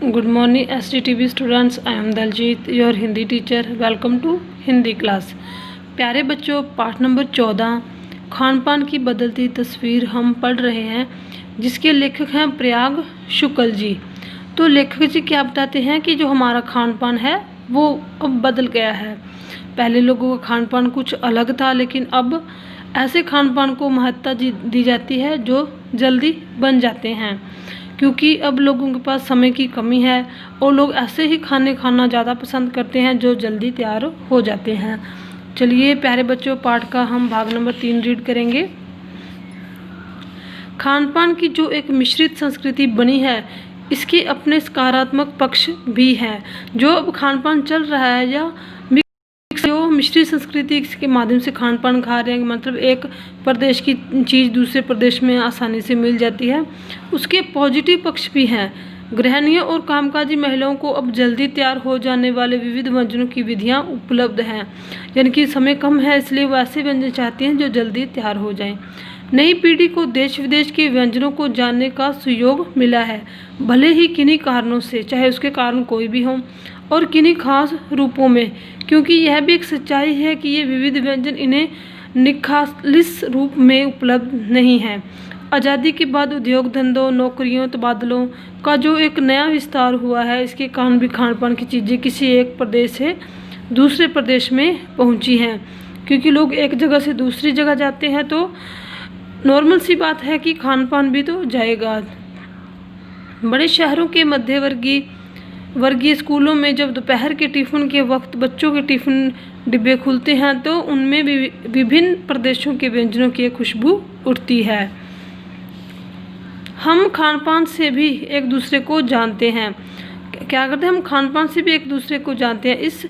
Good morning SDTV students. I am Daljit, your Hindi teacher. Welcome to Hindi class. प्यारे बच्चों, पाठ number 14 Khan पान की बदलती तस्वीर हम पढ़ रहे हैं, जिसके लेखक हैं प्रयाग शुक्ल जी। तो लेखक जी क्या बताते हैं कि जो हमारा खान पान है वो अब बदल गया है। पहले लोगों का खान पान कुछ अलग था, लेकिन अब ऐसे खान पान को महत्ता दी जाती है जो जल्दी बन जाते हैं, क्योंकि अब लोगों के पास समय की कमी है और लोग ऐसे ही खाने खाना ज़्यादा पसंद करते हैं जो जल्दी तैयार हो जाते हैं। चलिए प्यारे बच्चों, पाठ का हम भाग नंबर 3 रीड करेंगे। खान पान की जो एक मिश्रित संस्कृति बनी है, इसके अपने सकारात्मक पक्ष भी हैं। जो अब खान पान चल रहा है या जो मिश्रित संस्कृति के माध्यम से खान पान खा रहे हैं, मतलब एक प्रदेश की चीज़ दूसरे प्रदेश में आसानी से मिल जाती है, उसके पॉजिटिव पक्ष भी हैं। गृहिणियों और कामकाजी महिलाओं को अब जल्दी तैयार हो जाने वाले विविध व्यंजनों की विधियां उपलब्ध हैं, यानी कि समय कम है इसलिए वो ऐसे व्यंजन चाहती हैं जो जल्दी तैयार हो जाएं। नई पीढ़ी को देश विदेश के व्यंजनों को जानने का सुयोग मिला है, भले ही किन्हीं कारणों से, चाहे उसके कारण कोई भी हों और किन्हीं खास रूपों में, क्योंकि यह भी एक सच्चाई है कि ये विविध व्यंजन इन्हें निखालिस रूप में उपलब्ध नहीं हैं। आज़ादी के बाद उद्योग धंधों, नौकरियों, तबादलों का जो एक नया विस्तार हुआ है, इसके कारण भी खान पान की चीज़ें किसी एक प्रदेश से दूसरे प्रदेश में पहुंची हैं। क्योंकि लोग एक जगह से दूसरी जगह जाते हैं तो नॉर्मल सी बात है कि खान पान भी तो जाएगा। बड़े शहरों के वर्गीय स्कूलों में जब दोपहर के टिफ़िन के वक्त बच्चों के टिफ़िन डिब्बे खुलते हैं तो उनमें भी विभिन्न प्रदेशों के व्यंजनों की खुशबू उठती है। हम खान पान से भी एक दूसरे को जानते हैं। क्या करते हैं हम खान पान से भी एक दूसरे को जानते हैं। इस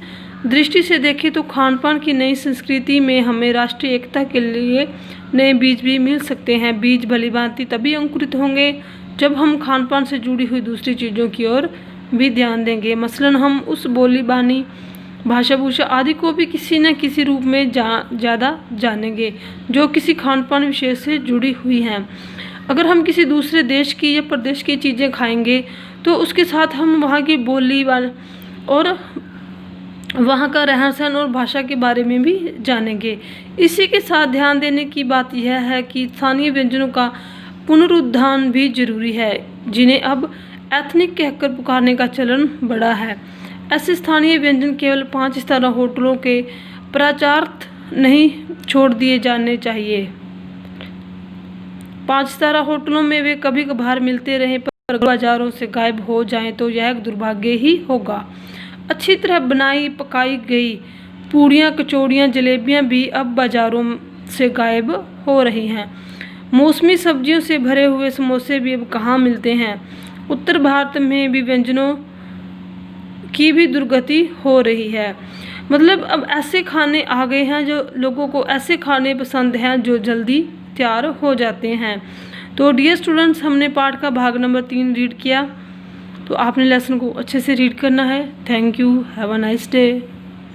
दृष्टि से देखें तो खान पान की नई संस्कृति में हमें राष्ट्रीय एकता के लिए नए बीज भी मिल सकते हैं। बीज भलीभांति तभी अंकुरित होंगे जब हम खान पान से जुड़ी हुई दूसरी चीज़ों की ओर भी ध्यान देंगे। मसलन हम उस बोली बानी, भाषा भूषा आदि को भी किसी न किसी रूप में ज़्यादा जानेंगे जो किसी खान पान विशेष से जुड़ी हुई हैं। अगर हम किसी दूसरे देश की या प्रदेश की चीज़ें खाएंगे तो उसके साथ हम वहाँ की बोली और वहाँ का रहन सहन और भाषा के बारे में भी जानेंगे। इसी के साथ ध्यान देने की बात यह है कि स्थानीय व्यंजनों का पुनरुत्थान भी जरूरी है, जिन्हें अब एथनिक कहकर पुकारने का चलन बढ़ा है। ऐसे स्थानीय व्यंजन केवल 5 सितारा होटलों के प्रचारार्थ नहीं छोड़ दिए जाने चाहिए। 5 सितारा होटलों में वे कभी कभार मिलते रहे, पर बाजारों से गायब हो जाएं तो यह दुर्भाग्य ही होगा। अच्छी तरह बनाई पकाई गई पूड़ियाँ, कचौड़ियाँ, जलेबियाँ भी अब बाज़ारों से गायब हो रही हैं। मौसमी सब्जियों से भरे हुए समोसे भी अब कहाँ मिलते हैं। उत्तर भारत में भी व्यंजनों की भी दुर्गति हो रही है। मतलब अब ऐसे खाने आ गए हैं जो लोगों को ऐसे खाने पसंद हैं जो जल्दी तैयार हो जाते हैं। तो डियर स्टूडेंट्स, हमने पाठ का भाग नंबर 3 रीड किया, तो आपने लेसन को अच्छे से रीड करना है। Thank you, have a nice day.